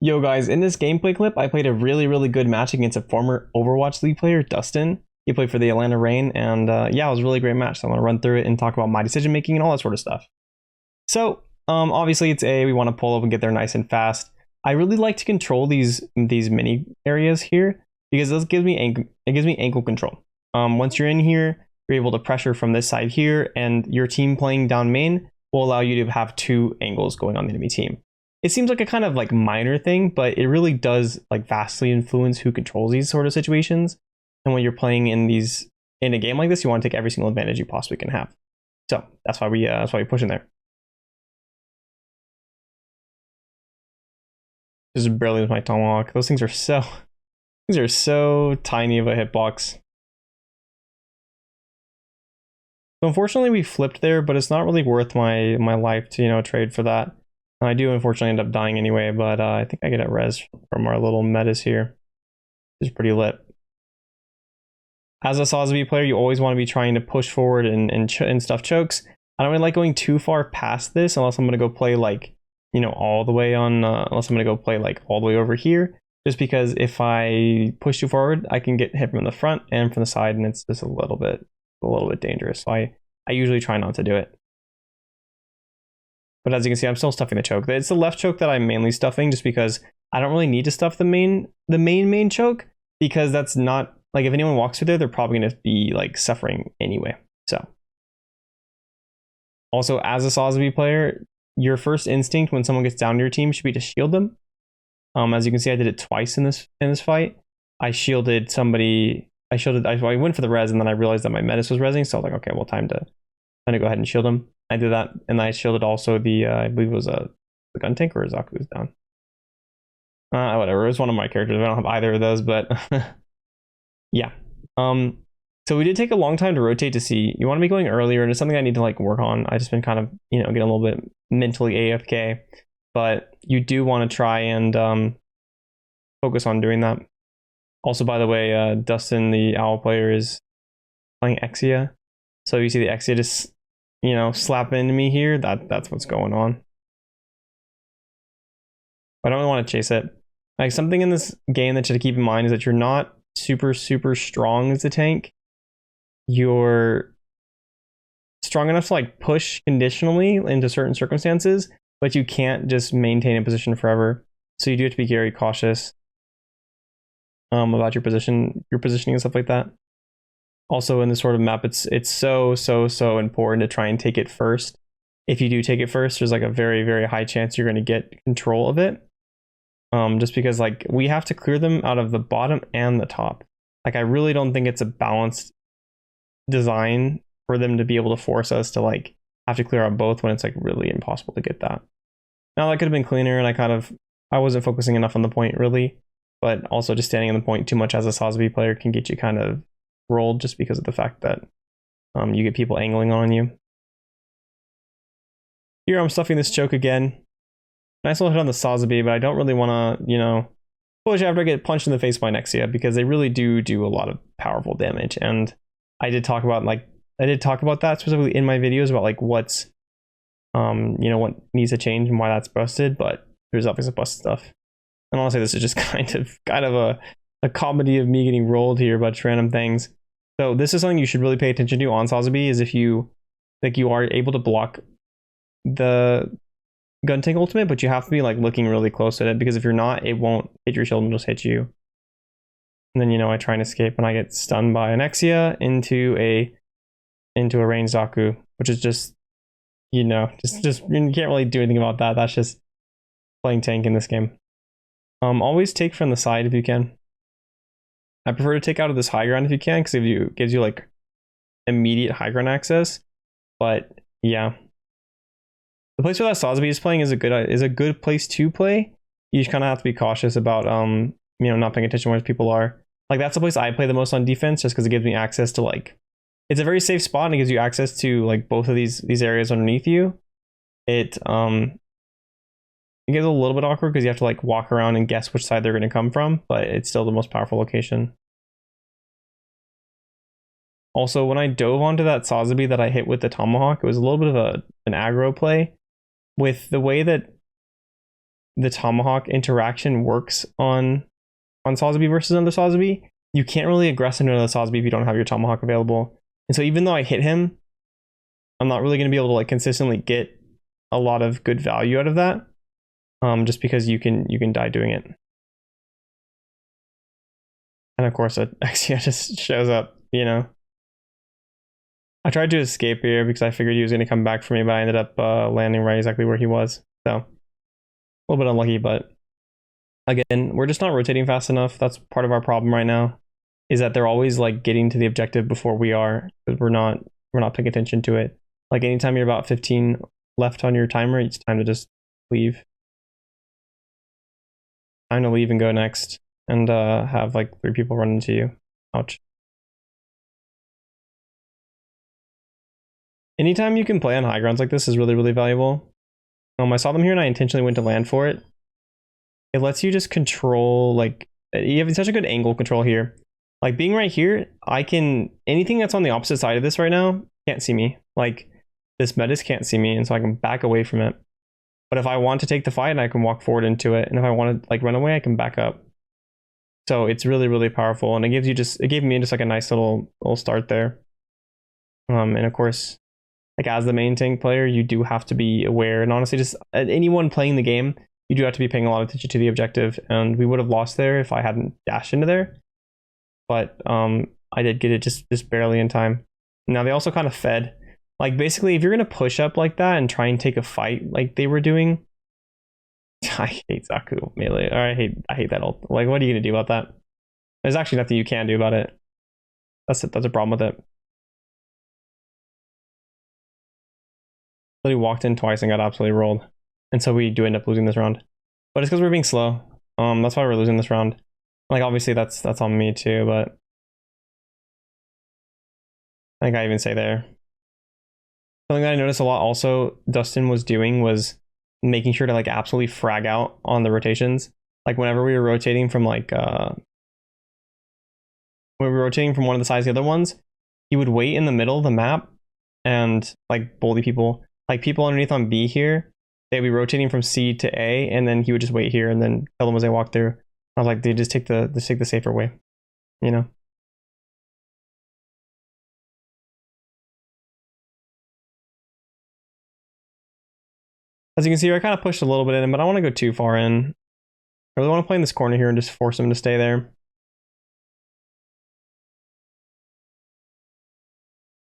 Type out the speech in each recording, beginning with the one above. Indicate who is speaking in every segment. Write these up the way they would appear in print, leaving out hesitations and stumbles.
Speaker 1: Yo guys, in this gameplay clip, I played a really good match against a former Overwatch League player, Dustin. He played for the Atlanta Reign, and yeah, it was a really great match. So I'm gonna run through it and talk about my decision making and all that sort of stuff. So, obviously it's A, we want to pull up and get there nice and fast. I really like to control these mini areas here because this gives me ankle control. Once you're in here, you're able to pressure from this side here, and your team playing down main will allow you to have two angles going on the enemy team. It seems like a kind of like minor thing, but it really does like vastly influence who controls these sort of situations. And when you're playing in a game like this, you want to take every single advantage you possibly can have. So that's why we push in there. Just barely with my tomahawk. Those things are so tiny of a hitbox. So unfortunately we flipped there, but it's not really worth my life to trade for that. I do unfortunately end up dying anyway, but I think I get a res from our little metas here. It's pretty lit. As a SAZABI player, you always want to be trying to push forward and stuff chokes. I don't really like going too far past this unless I'm going to go play like, all the way on, unless I'm going to go play like all the way over here. Just because if I push too forward, I can get hit from the front and from the side, and it's just a little bit dangerous. So I usually try not to do it. But as you can see, I'm still stuffing the choke. It's the left choke that I'm mainly stuffing just because I don't really need to stuff the main choke, because that's not like, if anyone walks through there, they're probably going to be like suffering anyway. So also, as a SAZABI player, your first instinct when someone gets down to your team should be to shield them. As you can see, I did it twice in this fight. I shielded somebody. I went for the res, and then I realized that my Metis was resing, so I was like, okay, well, time to go ahead and shield him. I did that, and I shielded also the I believe it was the gun tank, or Zaku's down. Whatever. It was one of my characters. I don't have either of those, but yeah. So we did take a long time to rotate to see. You want to be going earlier, and it's something I need to like work on. I just been kind of getting a little bit mentally AFK, but you do want to try and focus on doing that. Also, by the way, Dustin, the owl player, is playing Exia. So you see the Exia just slap into me here. That's what's going on. I don't really want to chase it. Like, something in this game that you have to keep in mind is that you're not super strong as a tank. You're strong enough to like push conditionally into certain circumstances, but you can't just maintain a position forever. So you do have to be very cautious about your positioning and stuff like that. Also, in this sort of map, it's so important to try and take it first. If you do take it first, there's like a very high chance you're going to get control of it. Just because like we have to clear them out of the bottom and the top. Like, I really don't think it's a balanced design for them to be able to force us to like have to clear out both when it's like really impossible to get that. Now, that could have been cleaner, and I wasn't focusing enough on the point really, but also just standing on the point too much as a SAZABI player can get you kind of rolled, just because of the fact that you get people angling on you. Here I'm stuffing this choke again. Nice little hit on the SAZABI, but I don't really want to, push after I get punched in the face by Nexia, because they really do a lot of powerful damage. And I did talk about that specifically in my videos about like what's what needs to change and why that's busted, but there's obviously busted stuff. And honestly, this is just kind of a comedy of me getting rolled here by random things. So this is something you should really pay attention to on SAZABI, is if you are able to block the gun tank ultimate, but you have to be like looking really close at it, because if you're not, it won't hit your shield and just hit you. And then I try and escape, and I get stunned by an Exia into a ranged Zaku, which is just you can't really do anything about that. That's just playing tank in this game. Always take from the side if you can. I prefer to take out of this high ground if you can, because it gives you like immediate high ground access. But yeah, the place where that SAZABI is playing is a good place to play. You just kind of have to be cautious about not paying attention where people are. Like, that's the place I play the most on defense, just because it gives me access to like, it's a very safe spot, and it gives you access to like both of these areas underneath you. It gets a little bit awkward because you have to like walk around and guess which side they're going to come from, but it's still the most powerful location. Also, when I dove onto that SAZABI that I hit with the tomahawk, it was a little bit of an aggro play. With the way that the tomahawk interaction works on SAZABI versus another SAZABI, you can't really aggress into the SAZABI if you don't have your tomahawk available. And so even though I hit him, I'm not really going to be able to like consistently get a lot of good value out of that, just because you can die doing it. And of course, Exia just shows up, you know. I tried to escape here because I figured he was going to come back for me, but I ended up landing right exactly where he was. So a little bit unlucky, but again, we're just not rotating fast enough. That's part of our problem right now, is that they're always like getting to the objective before we are, because we're not paying attention to it. Like anytime you're about 15 left on your timer, it's time to just leave. Time to leave and go next, and have like 3 people run into you. Ouch. Anytime you can play on high grounds like this is really, really valuable. I saw them here and I intentionally went to land for it. It lets you just control, like, you have such a good angle control here. Like being right here, I can, anything that's on the opposite side of this right now can't see me. Like this Metis can't see me, and so I can back away from it. But if I want to take the fight, I can walk forward into it. And if I want to like run away, I can back up. So it's really, really powerful. And it gives you just, it gave me just like a nice little start there. And of course, like as the main tank player, you do have to be aware, and honestly, just anyone playing the game, you do have to be paying a lot of attention to the objective. And we would have lost there if I hadn't dashed into there, but I did get it just barely in time. Now they also kind of fed, like basically if you're gonna push up like that and try and take a fight like they were doing, I hate Zaku melee, or I hate that ult. Like what are you gonna do about that? There's actually nothing you can do about it. That's a problem with it. He walked in twice and got absolutely rolled, and so we do end up losing this round. But it's because we're being slow. That's why we're losing this round. Like obviously that's on me too, but I think I even say there. Something that I noticed a lot also Dustin was doing was making sure to like absolutely frag out on the rotations. Like whenever we were rotating from like when we were rotating from one of the sides to the other ones, he would wait in the middle of the map and like bully people. Like people underneath on B here, they'd be rotating from C to A, and then he would just wait here and then tell them as they walk through. I was like, they just take the safer way, you know. As you can see, I kind of pushed a little bit in, but I don't want to go too far in. I really want to play in this corner here and just force him to stay there.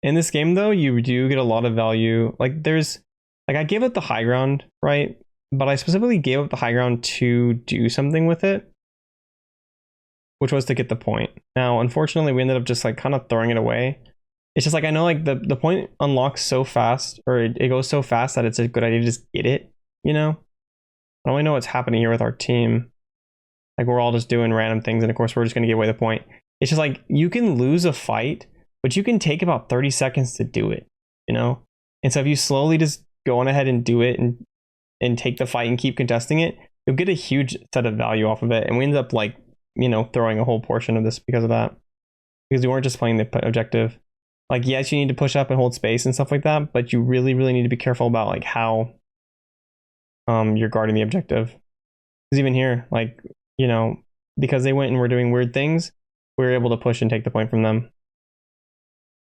Speaker 1: In this game, though, you do get a lot of value. Like there's, like I gave up the high ground, right? But I specifically gave up the high ground to do something with it, which was to get the point. Now, unfortunately, we ended up just like kind of throwing it away. It's just like, I know like the point unlocks so fast, or it goes so fast that it's a good idea to just get it, you know? I don't really know what's happening here with our team. Like we're all just doing random things, and of course we're just going to give away the point. It's just like, you can lose a fight, but you can take about 30 seconds to do it, you know? And so if you slowly just go on ahead and do it and take the fight and keep contesting it, you'll get a huge set of value off of it. And we ended up like, you know, throwing a whole portion of this because of that. Because we weren't just playing the objective. Like, yes, you need to push up and hold space and stuff like that, but you really, really need to be careful about like how you're guarding the objective. Because even here, like, you know, because they went and were doing weird things, we were able to push and take the point from them.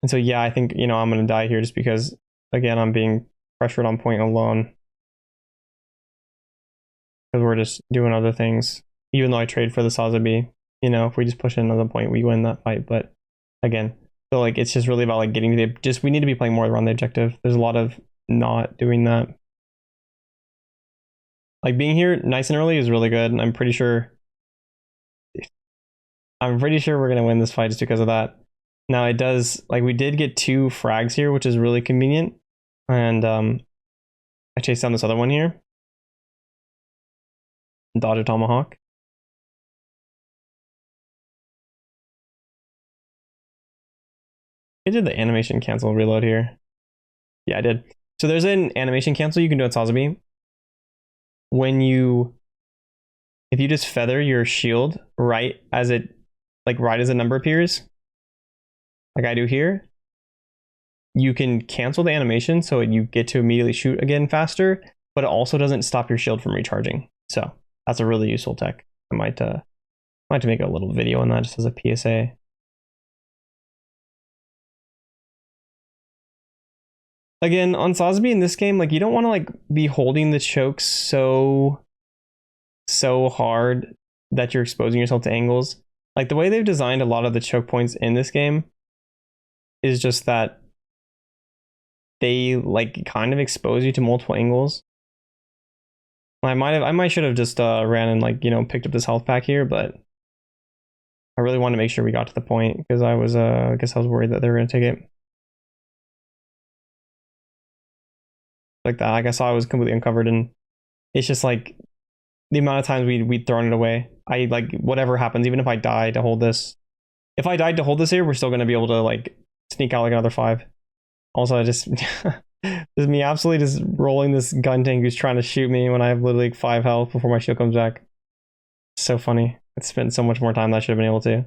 Speaker 1: And so, yeah, I think, you know, I'm going to die here just because, again, I'm being pressured on point alone. Because we're just doing other things. Even though I trade for the SAZABI, you know, if we just push in another point, we win that fight. But again, so like, it's just really about like getting to the, we need to be playing more around the objective. There's a lot of not doing that. Like being here nice and early is really good. And I'm pretty sure we're going to win this fight just because of that. Now it does, like we did get 2 frags here, which is really convenient. And I chased down this other one here. Dodge a tomahawk. I did the animation cancel reload here. Yeah, I did. So there's an animation cancel you can do at SAZABI. When if you just feather your shield right as the number appears, like I do here, you can cancel the animation so you get to immediately shoot again faster, but it also doesn't stop your shield from recharging. So that's a really useful tech. I might make a little video on that just as a PSA. Again, on SAZABI in this game, like you don't want to like be holding the choke so hard that you're exposing yourself to angles. Like the way they've designed a lot of the choke points in this game is just that they like kind of expose you to multiple angles. I might should have just ran and like, you know, picked up this health pack here, but I really wanted to make sure we got to the point because I was I guess I was worried that they were gonna take it. Like that, like I saw I was completely uncovered, and it's just like the amount of times we'd thrown it away. I like whatever happens, even if I die to hold this. If I died to hold this here, we're still gonna be able to like sneak out like another 5. Also, I just this is me absolutely just rolling this gun tank who's trying to shoot me when I have literally like 5 health before my shield comes back. So funny. I spent so much more time than I should have been able to.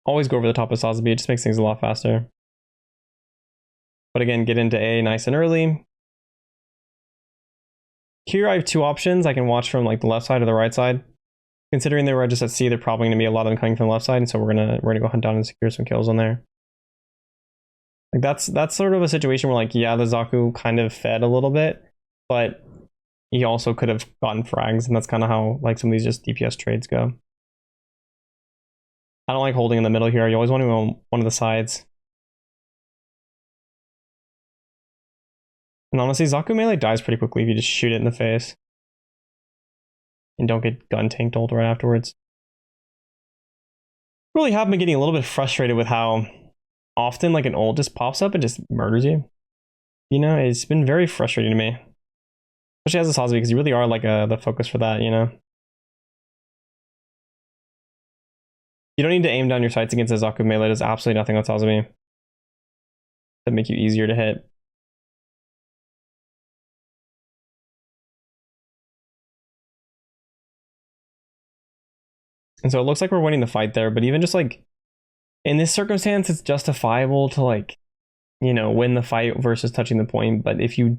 Speaker 1: Always go over the top of SAZABI, it just makes things a lot faster. But again, get into A nice and early. Here I have 2 options. I can watch from like the left side or the right side. Considering they were just at C, they're probably gonna be a lot of them coming from the left side, and so we're gonna go hunt down and secure some kills on there. Like that's sort of a situation where like, yeah, the Zaku kind of fed a little bit, but he also could have gotten frags, and that's kind of how like some of these just DPS trades go. I don't like holding in the middle here. You always want to go on one of the sides. And honestly, Zaku melee dies pretty quickly if you just shoot it in the face. And don't get gun tanked ult right afterwards. Really have been getting a little bit frustrated with how often like an ult just pops up and just murders you. You know, it's been very frustrating to me. Especially as a SAZABI, because you really are like the focus for that, you know? You don't need to aim down your sights against a Zaku melee. There's absolutely nothing on SAZABI that make you easier to hit. And so it looks like we're winning the fight there, but even just like in this circumstance, it's justifiable to like, you know, win the fight versus touching the point. But if you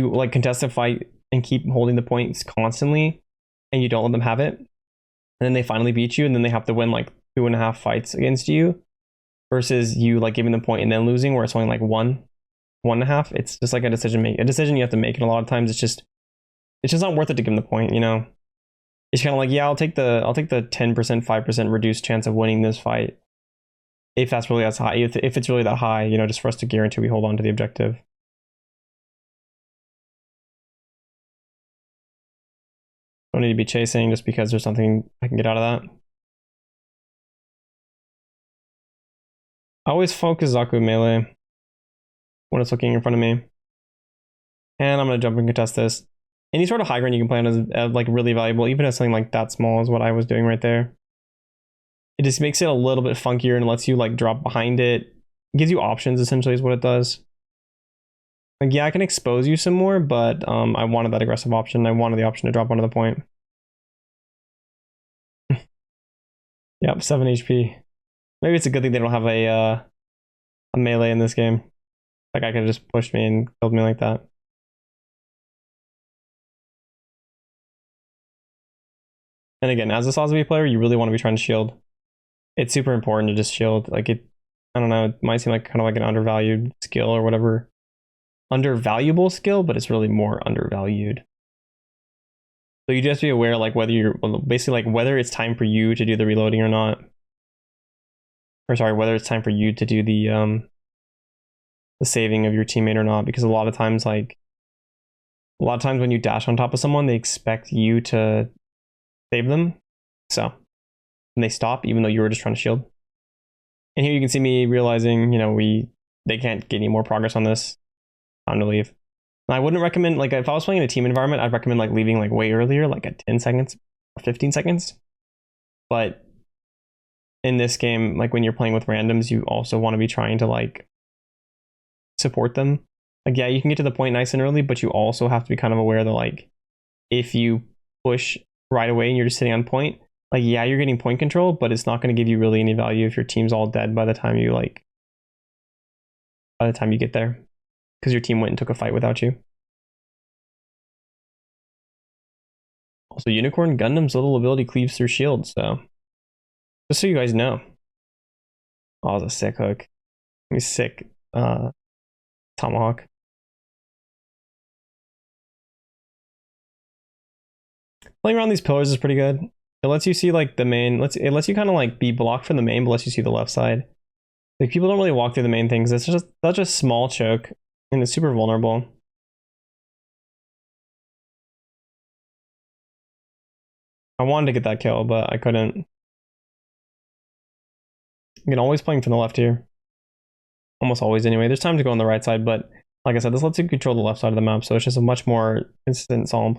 Speaker 1: like contest a fight and keep holding the points constantly and you don't let them have it, and then they finally beat you, and then they have to win like 2.5 fights against you versus you like giving them point and then losing, where it's only like 1.5. It's just like a decision you have to make, and a lot of times it's just not worth it to give them the point, you know. It's kind of like, yeah, I'll take the 10%, 5% reduced chance of winning this fight if that's really as high, if it's really that high, you know, just for us to guarantee we hold on to the objective. Don't need to be chasing just because there's something I can get out of that. I always focus Zaku melee when it's looking in front of me. And I'm going to jump and contest this. Any sort of high ground you can play on is like really valuable, even if something like that small is what I was doing right there. It just makes it a little bit funkier and lets you like drop behind it. It gives you options essentially is what it does. Like, yeah, I can expose you some more, but I wanted that aggressive option. I wanted the option to drop onto the point. Yep, 7 HP. Maybe it's a good thing they don't have a melee in this game. Like I could have just pushed me and killed me like that. And again, as a SAZABI player, you really want to be trying to shield. It's super important to just shield. Like it, I don't know, it might seem like kind of like an undervalued skill or whatever. Undervaluable skill, but it's really more undervalued. So you just be aware like whether you're basically like whether it's time for you to do the reloading or not. Or sorry, whether it's time for you to do the saving of your teammate or not, because a lot of times when you dash on top of someone, they expect you to save them. So and they stop even though you were just trying to shield. And here you can see me realizing, you know, they can't get any more progress on this. Time to leave. And I wouldn't recommend, like if I was playing in a team environment, I'd recommend like leaving like way earlier, like at 10 seconds or 15 seconds. But in this game, like when you're playing with randoms, you also want to be trying to like support them. Like, yeah, you can get to the point nice and early, but you also have to be kind of aware that like if you push right away and you're just sitting on point, like, yeah, you're getting point control, but it's not going to give you really any value if your team's all dead by the time you get there, because your team went and took a fight without you. Also, Unicorn Gundam's little ability cleaves through shields, so just so you guys know. Oh, that was a sick hook. He's sick. Tomahawk. Playing around these pillars is pretty good. It lets you see like the main. It lets you kind of like be blocked from the main, but lets you see the left side. Like people don't really walk through the main things. It's just such a small choke, and it's super vulnerable. I wanted to get that kill, but I couldn't. You can always playing from the left here. Almost always anyway. There's time to go on the right side, but like I said, this lets you control the left side of the map, so it's just a much more consistent, solid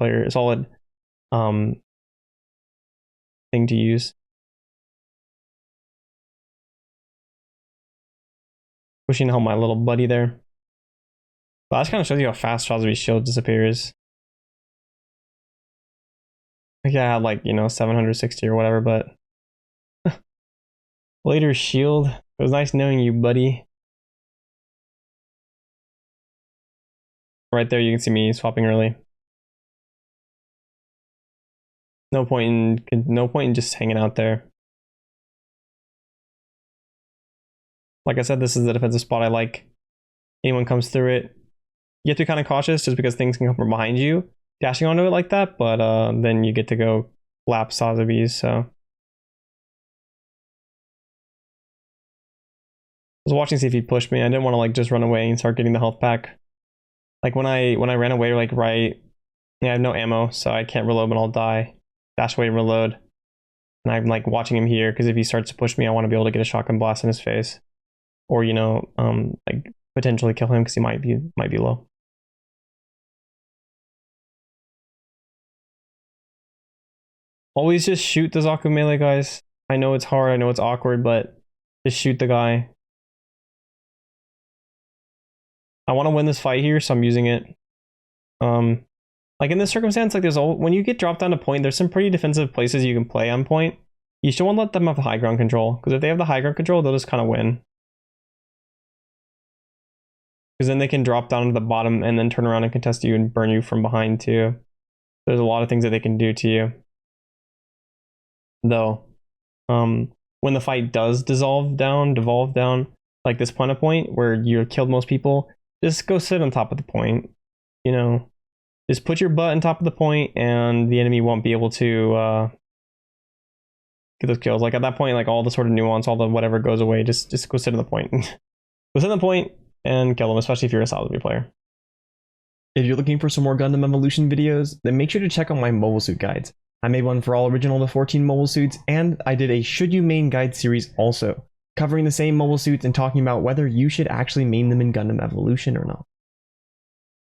Speaker 1: thing to use. Wishing to help my little buddy there. But that just kind of shows you how fast SAZABI's shield disappears. I think I had like, 760 or whatever, but later shield. It was nice knowing you, buddy. Right there, you can see me swapping early. No point in just hanging out there. Like I said, this is the defensive spot I like. Anyone comes through it, you have to be kind of cautious just because things can come from behind you, dashing onto it like that, but then you get to go lap SAZABIs, so. I was watching to see if he'd push me. I didn't want to like just run away and start getting the health back. Like when I ran away, like I have no ammo, so I can't reload, but I'll die. Dash away and reload. And I'm like watching him here because if he starts to push me, I want to be able to get a shotgun blast in his face. Or, like potentially kill him because he might be low. Always just shoot the Zaku melee guys. I know it's hard, I know it's awkward, but just shoot the guy. I want to win this fight here, so I'm using it. Like in this circumstance, like when you get dropped down to point, there's some pretty defensive places you can play on point. You still want to let them have the high ground control, because if they have the high ground control, they'll just kind of win. Because then they can drop down to the bottom and then turn around and contest you and burn you from behind too. There's a lot of things that they can do to you. Though, when the fight does devolve down, like this point where you've killed most people, just go sit on top of the point. Just put your butt on top of the point and the enemy won't be able to get those kills. Like at that point, like all the sort of nuance, all the whatever goes away. Just go sit on the point. Go sit on the point and kill them, especially if you're a SAZABI player. If you're looking for some more Gundam Evolution videos, then make sure to check out my mobile suit guides. I made one for all original to 14 mobile suits, and I did a Should You Main Guide series also, covering the same mobile suits and talking about whether you should actually main them in Gundam Evolution or not.